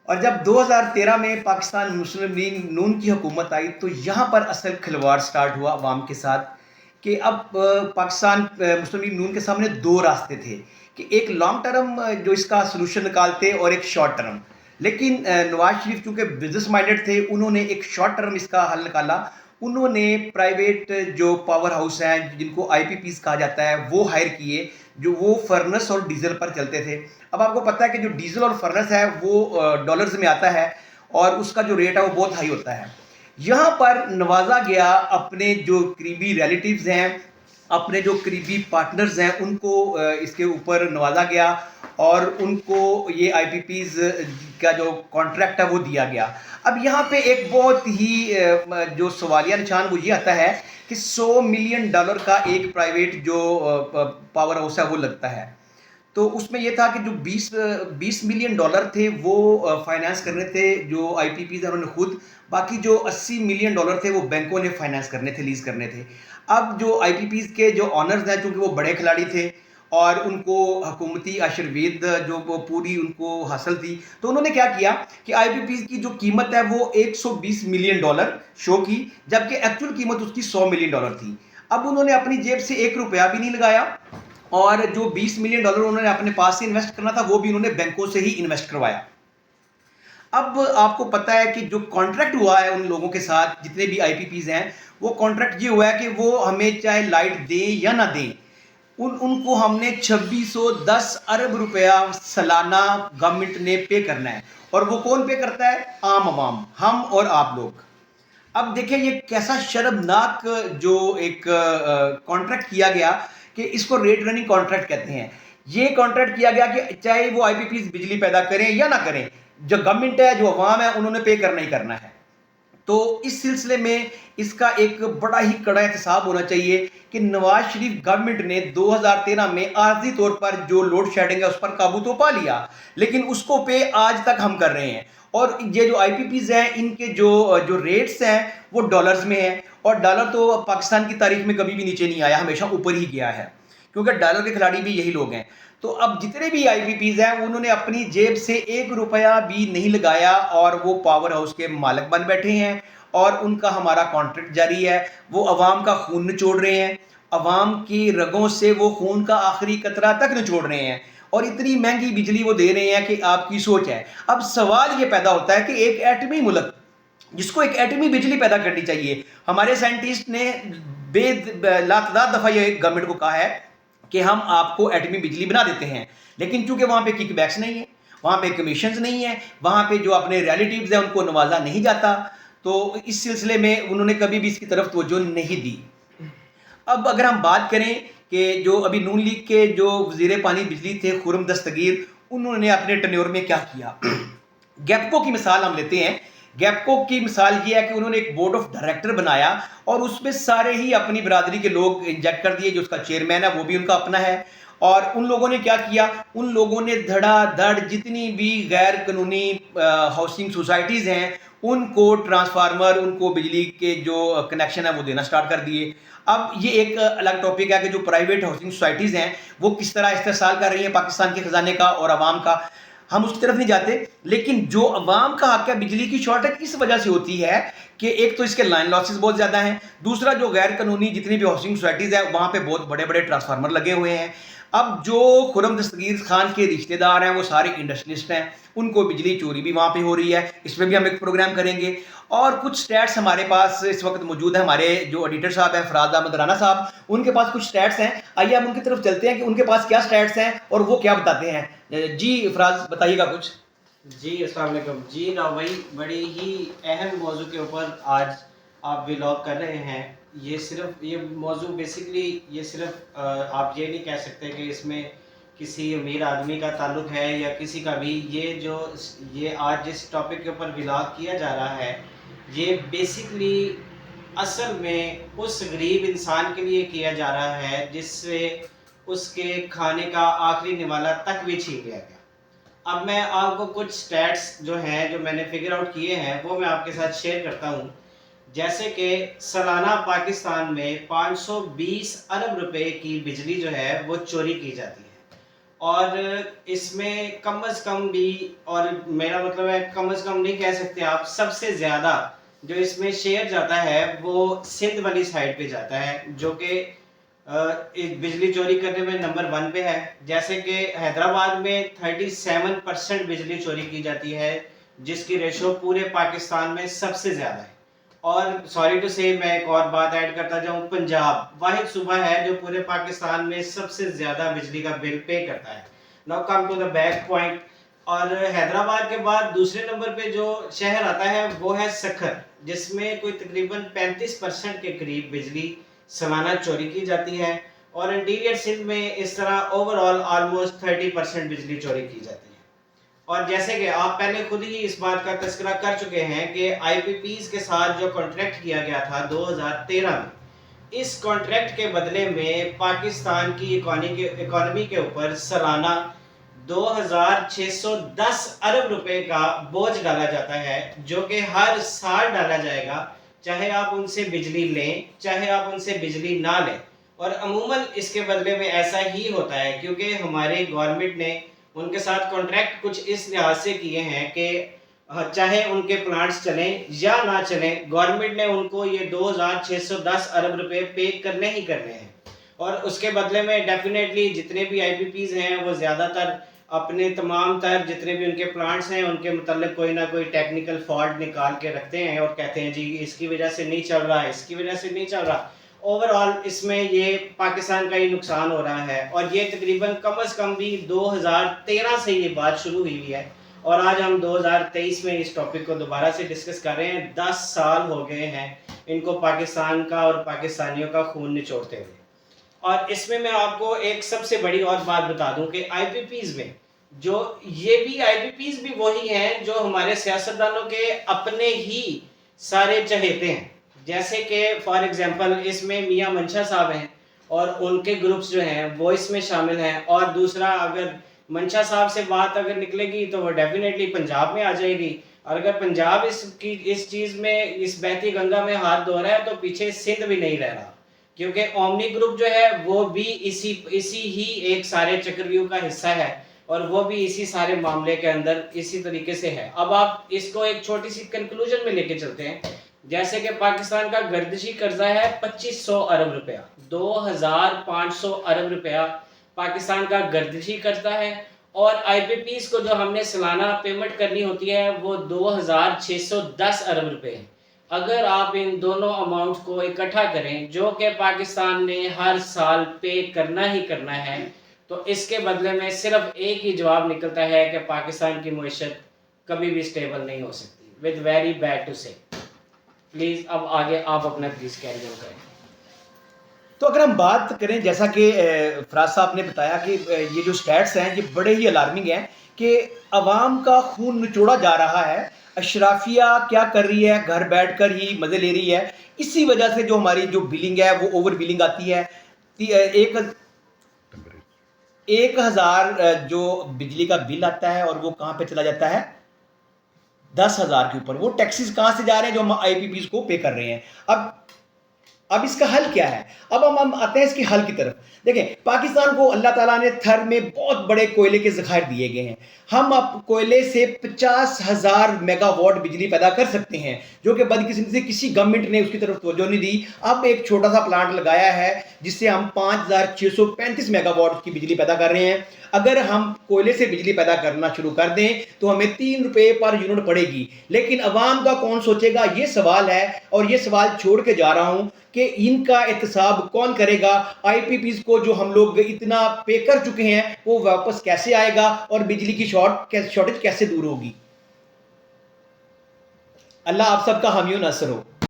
اور جب 2013 میں پاکستان مسلم لیگ نون کی حکومت آئی تو یہاں پر اصل کھلواڑ سٹارٹ ہوا عوام کے ساتھ کہ اب پاکستان مسلم لیگ نون کے سامنے دو راستے تھے کہ ایک لانگ ٹرم جو اس کا سلوشن نکالتے اور ایک شارٹ ٹرم. لیکن نواز شریف چونکہ بزنس مائنڈڈ تھے, انہوں نے ایک شارٹ ٹرم اس کا حل نکالا. انہوں نے پرائیویٹ جو پاور ہاؤس ہیں جن کو آئی پی پیز کہا جاتا ہے وہ ہائر کیے, جو وہ فرنس اور ڈیزل پر چلتے تھے. اب آپ کو پتہ ہے کہ جو ڈیزل اور فرنس ہے وہ ڈالرز میں آتا ہے اور اس کا جو ریٹ ہے وہ بہت ہائی ہوتا ہے. یہاں پر نوازا گیا اپنے جو قریبی ریلیٹیوز ہیں, اپنے جو قریبی پارٹنرز ہیں, ان کو اس کے اوپر نوازا گیا اور ان کو یہ آئی پی پیز کا جو کانٹریکٹ ہے وہ دیا گیا. اب یہاں پہ ایک بہت ہی جو سوالیہ نشان وہ یہ آتا ہے کہ $100 ملین کا ایک پرائیویٹ جو پاور ہاؤس ہے وہ لگتا ہے. تو اس میں یہ تھا کہ جو $20 ملین تھے وہ فائنانس کرنے تھے جو آئی پی پیز ہیں انہوں نے خود, باقی جو $80 ملین تھے وہ بینکوں نے فائنانس کرنے تھے, لیز کرنے تھے. اب جو آئی پی پیز کے جو آنرز ہیں چونکہ وہ بڑے کھلاڑی تھے اور ان کو حکومتی آشروید جو وہ پوری ان کو حاصل تھی, تو انہوں نے کیا کیا کہ آئی پی پیز کی جو قیمت ہے وہ $120 ملین شو کی, جبکہ ایکچوئل قیمت اس کی $100 ملین تھی. اب انہوں نے اپنی جیب سے $1 بھی نہیں لگایا اور جو $20 ملین انہوں نے اپنے پاس سے انویسٹ کرنا تھا وہ بھی انہوں نے بینکوں سے ہی انویسٹ کروایا. اب آپ کو پتہ ہے کہ جو کانٹریکٹ ہوا ہے ان لوگوں کے ساتھ جتنے بھی آئی پی پیز ہیں, وہ کانٹریکٹ یہ ہوا ہے کہ وہ ہمیں چاہے لائٹ دیں یا نہ دیں, ان کو ہم نے 2610 ارب روپیہ سالانہ گورنمنٹ نے پے کرنا ہے. اور وہ کون پے کرتا ہے؟ عام عوام, ہم اور آپ لوگ. اب دیکھیں یہ کیسا شرمناک جو ایک کانٹریکٹ کیا گیا کہ اس کو ریٹ رننگ کانٹریکٹ کہتے ہیں. یہ کانٹریکٹ کیا گیا کہ چاہے وہ آئی پی پیز بجلی پیدا کریں یا نہ کریں, جو گورنمنٹ ہے جو عوام ہے انہوں نے پے کرنا ہی کرنا ہے. تو اس سلسلے میں اس کا ایک بڑا ہی کڑا احتساب ہونا چاہیے کہ نواز شریف گورنمنٹ نے 2013 میں عارضی طور پر جو لوڈ شیڈنگ ہے اس پر قابو تو پا لیا, لیکن اس کو پے آج تک ہم کر رہے ہیں. اور یہ جو آئی پی پیز ہیں ان کے جو ریٹس ہیں وہ ڈالرز میں ہیں, اور ڈالر تو پاکستان کی تاریخ میں کبھی بھی نیچے نہیں آیا, ہمیشہ اوپر ہی گیا ہے, کیونکہ ڈالر کے کھلاڑی بھی یہی لوگ ہیں. تو اب جتنے بھی آئی پی پیز ہیں انہوں نے اپنی جیب سے $1 بھی نہیں لگایا اور وہ پاور ہاؤس کے مالک بن بیٹھے ہیں, اور ان کا ہمارا کانٹریکٹ جاری ہے. وہ عوام کا خون نچوڑ رہے ہیں, عوام کی رگوں سے وہ خون کا آخری قطرہ تک نچوڑ رہے ہیں, اور اتنی مہنگی بجلی وہ دے رہے ہیں کہ آپ کی سوچ ہے. اب سوال یہ پیدا ہوتا ہے کہ ایک ایٹمی ملک جس کو ایک ایٹمی بجلی پیدا کرنی چاہیے, ہمارے سائنٹسٹ نے بے لاتعداد دفعہ یہ گورنمنٹ کو کہا ہے کہ ہم آپ کو ایٹمی بجلی بنا دیتے ہیں, لیکن چونکہ وہاں پہ کک بیکس نہیں ہے, وہاں پہ کمیشنز نہیں ہیں, وہاں پہ جو اپنے ریلیٹیوز ہیں ان کو نوازا نہیں جاتا, تو اس سلسلے میں انہوں نے کبھی بھی اس کی طرف توجہ نہیں دی. اب اگر ہم بات کریں کہ جو ابھی نون لیگ کے جو وزیر پانی بجلی تھے خرم دستگیر, انہوں نے اپنے ٹینیور میں کیا کیا. گیپکو کی مثال ہم لیتے ہیں. گیپکو کی مثال یہ ہے کہ انہوں نے ایک بورڈ آف ڈائریکٹر بنایا اور اس میں سارے ہی اپنی برادری کے لوگ انجیکٹ کر دیے, جو اس کا چیئرمین ہے وہ بھی ان کا اپنا ہے. اور ان لوگوں نے کیا کیا, ان لوگوں نے دھڑا دھڑ جتنی بھی غیر قانونی ہاؤسنگ سوسائٹیز ہیں ان کو ٹرانسفارمر, ان کو بجلی کے جو کنیکشن ہے وہ دینا سٹارٹ کر دیے. اب یہ ایک الگ ٹاپک ہے کہ جو پرائیویٹ ہاؤسنگ سوسائٹیز ہیں وہ کس طرح استحصال کر رہی ہیں پاکستان کے خزانے کا اور عوام کا, ہم اس کی طرف نہیں جاتے. لیکن جو عوام کا حق ہے بجلی کی شارٹیج اس وجہ سے ہوتی ہے کہ ایک تو اس کے لائن لاسز بہت زیادہ ہیں, دوسرا جو غیر قانونی جتنی بھی ہاؤسنگ سوسائٹیز ہیں وہاں پہ بہت بڑے بڑے ٹرانسفارمر لگے ہوئے ہیں. اب جو خرم دستگیر خان کے رشتہ دار ہیں وہ سارے انڈسٹریلسٹ ہیں, ان کو بجلی چوری بھی وہاں پہ ہو رہی ہے, اس پہ بھی ہم ایک پروگرام کریں گے. اور کچھ سٹیٹس ہمارے پاس اس وقت موجود ہیں, ہمارے جو ایڈیٹر صاحب ہیں فراز احمد رانا صاحب, ان کے پاس کچھ سٹیٹس ہیں. آئیے ہم ان کی طرف چلتے ہیں کہ ان کے پاس کیا سٹیٹس ہیں اور وہ کیا بتاتے ہیں. جی فراز بتائیے گا کچھ. جی السلام علیکم. جی بھائی بڑی ہی اہم موضوع کے اوپر آج آپ ولاگ کر رہے ہیں. یہ موضوع بیسکلی یہ صرف آپ یہ نہیں کہہ سکتے کہ اس میں کسی امیر آدمی کا تعلق ہے یا کسی کا بھی. یہ آج جس ٹاپک کے اوپر ولاگ کیا جا رہا ہے یہ بیسکلی اصل میں اس غریب انسان کے لیے کیا جا رہا ہے جس سے اس کے کھانے کا آخری نوالا تک بھی چھین لیا گیا. اب میں آپ کو کچھ سٹیٹس جو ہیں جو میں نے فگر آؤٹ کیے ہیں وہ میں آپ کے ساتھ شیئر کرتا ہوں. جیسے کہ سالانہ پاکستان میں 520 ارب روپے کی بجلی جو ہے وہ چوری کی جاتی ہے, اور اس میں کم از کم بھی، اور میرا مطلب ہے کم از کم نہیں کہہ سکتے آپ، سب سے زیادہ جو اس میں شیئر جاتا ہے وہ سندھ والی سائڈ پہ جاتا ہے، جو کہ بجلی چوری کرنے میں نمبر 1 پہ ہے. جیسے کہ حیدرآباد میں 37% بجلی چوری کی جاتی ہے، جس کی ریشو پورے پاکستان میں سب سے زیادہ ہے. اور سوری ٹو سے میں ایک اور بات ایڈ کرتا جاؤں، پنجاب واحد صوبہ ہے جو پورے پاکستان میں سب سے زیادہ بجلی کا بل پے کرتا ہے. Now come to the back point. اور حیدرآباد کے بعد دوسرے نمبر پہ جو شہر آتا ہے وہ ہے سکھر، جس میں کوئی تقریباً 35% کے قریب بجلی سالانہ چوری کی جاتی ہے. اور انٹیریئر سندھ میں اس طرح اوور آل آلموسٹ 30% بجلی چوری کی جاتی ہے. اور جیسے کہ آپ پہلے خود ہی اس بات کا تذکرہ کر چکے ہیں کہ آئی پی پیز کے ساتھ جو کانٹریکٹ کیا گیا تھا 2013 میں، اس کانٹریکٹ کے بدلے میں پاکستان کی اکانومی کے اوپر سالانہ 2610 ارب روپے کا بوجھ ڈالا جاتا ہے، جو کہ ہر سال ڈالا جائے گا، چاہے آپ ان سے بجلی لیں چاہے آپ ان سے بجلی نہ لیں. اور عموماً اس کے بدلے میں ایسا ہی ہوتا ہے، کیونکہ ہماری گورنمنٹ نے ان کے ساتھ کانٹریکٹ کچھ اس لحاظ سے کیے ہیں کہ چاہے ان کے پلانٹس چلیں یا نہ چلیں، گورنمنٹ نے ان کو یہ 2610 ارب روپے پے کرنے ہی کرنے ہیں. اور اس کے بدلے میں ڈیفینیٹلی جتنے بھی آئی پی پیز ہیں وہ زیادہ تر اپنے تمام تر جتنے بھی ان کے پلانٹس ہیں ان کے متعلق کوئی نہ کوئی ٹیکنیکل فالٹ نکال کے رکھتے ہیں اور کہتے ہیں جی اس کی وجہ سے نہیں چل رہا، اس کی وجہ سے نہیں چل رہا. اوور آل اس میں یہ پاکستان کا ہی نقصان ہو رہا ہے. اور یہ تقریباً کم از کم بھی 2013 سے یہ بات شروع ہوئی ہے، اور آج ہم 2023 میں اس ٹاپک کو دوبارہ سے ڈسکس کر رہے ہیں. 10 سال ہو گئے ہیں ان کو پاکستان کا اور پاکستانیوں کا خون نچوڑتے ہوئے. اور اس میں آپ کو ایک سب سے بڑی اور بات بتا دوں کہ آئی پی پیز میں جو یہ بھی آئی پی پیز بھی وہی ہیں جو ہمارے سیاستدانوں کے اپنے ہی سارے چہیتے ہیں. جیسے کہ فار ایگزامپل اس میں میاں منشا صاحب ہیں اور ان کے گروپس جو ہیں وہ اس میں شامل ہیں. اور دوسرا اگر منشا صاحب سے بات اگر نکلے گی تو وہ ڈیفینیٹلی پنجاب میں آ جائے گی. اور اگر پنجاب اس چیز میں اس بہتی گنگا میں ہاتھ دھو رہا ہے تو پیچھے سندھ بھی نہیں رہ رہا، کیونکہ اومنی گروپ جو ہے وہ بھی اسی ہی ایک سارے چکرویو کا حصہ ہے، اور وہ بھی اسی سارے معاملے کے اندر اسی طریقے سے ہے. اب آپ اس کو ایک چھوٹی سی کنکلوژن میں لے کے چلتے ہیں. جیسے کہ پاکستان کا گردشی قرضہ ہے 2500 ارب روپیہ، 2500 ارب روپیہ پاکستان کا گردشی قرضہ ہے. اور آئی پی پیز کو جو ہم نے سالانہ پیمنٹ کرنی ہوتی ہے وہ 2610 ارب روپے ہے. اگر آپ ان دونوں اماؤنٹ کو اکٹھا کریں جو کہ پاکستان نے ہر سال پے کرنا ہی کرنا ہے، تو اس کے بدلے میں صرف ایک ہی جواب نکلتا ہے کہ پاکستان کی معیشت کبھی بھی سٹیبل نہیں ہو سکتی. with very bad to say. Please اب آگے آپ اپنا پلیز کیری آن کریں. تو اگر ہم بات کریں جیسا کہ فراز صاحب نے بتایا کہ یہ جو سٹیٹس ہیں یہ بڑے ہی الارمنگ ہیں کہ عوام کا خون نچوڑا جا رہا ہے. اشرافیہ کیا کر رہی ہے؟ گھر بیٹھ کر ہی مزے لے رہی ہے. اسی وجہ سے جو ہماری جو بلنگ ہے وہ اوور بلنگ آتی ہے. 1000 جو بجلی کا بل آتا ہے اور وہ کہاں پہ چلا جاتا ہے؟ 10,000 کے اوپر. وہ ٹیکسز کہاں سے جا رہے ہیں جو ہم آئی پی پیز کو پے کر رہے ہیں. اب اس کا حل کیا ہے؟ اب ہم آتے ہیں اس کے حل کی طرف. دیکھیں پاکستان کو اللہ تعالیٰ نے تھر میں بہت بڑے کوئلے کے ذخائر دیے گئے ہیں. ہم اب کوئلے سے 50,000 میگا واٹ بجلی پیدا کر سکتے ہیں، جو کہ بدقسمتی سے کسی گورنمنٹ نے اس کی طرف توجہ نہیں دی. اب ایک چھوٹا سا پلانٹ لگایا ہے جس سے ہم 5,635 میگا واٹ کی بجلی پیدا کر رہے ہیں. اگر ہم کوئلے سے بجلی پیدا کرنا شروع کر دیں تو ہمیں 3 روپے پر یونٹ پڑے گی. لیکن عوام کا کون سوچے گا؟ یہ سوال ہے، اور یہ سوال چھوڑ کے جا رہا ہوں کہ ان کا احتساب کون کرے گا؟ آئی پی پیز کو جو ہم لوگ اتنا پے کر چکے ہیں وہ واپس کیسے آئے گا، اور بجلی کی شارٹیج کیسے دور ہوگی؟ اللہ آپ سب کا حامی و ناصر ہو.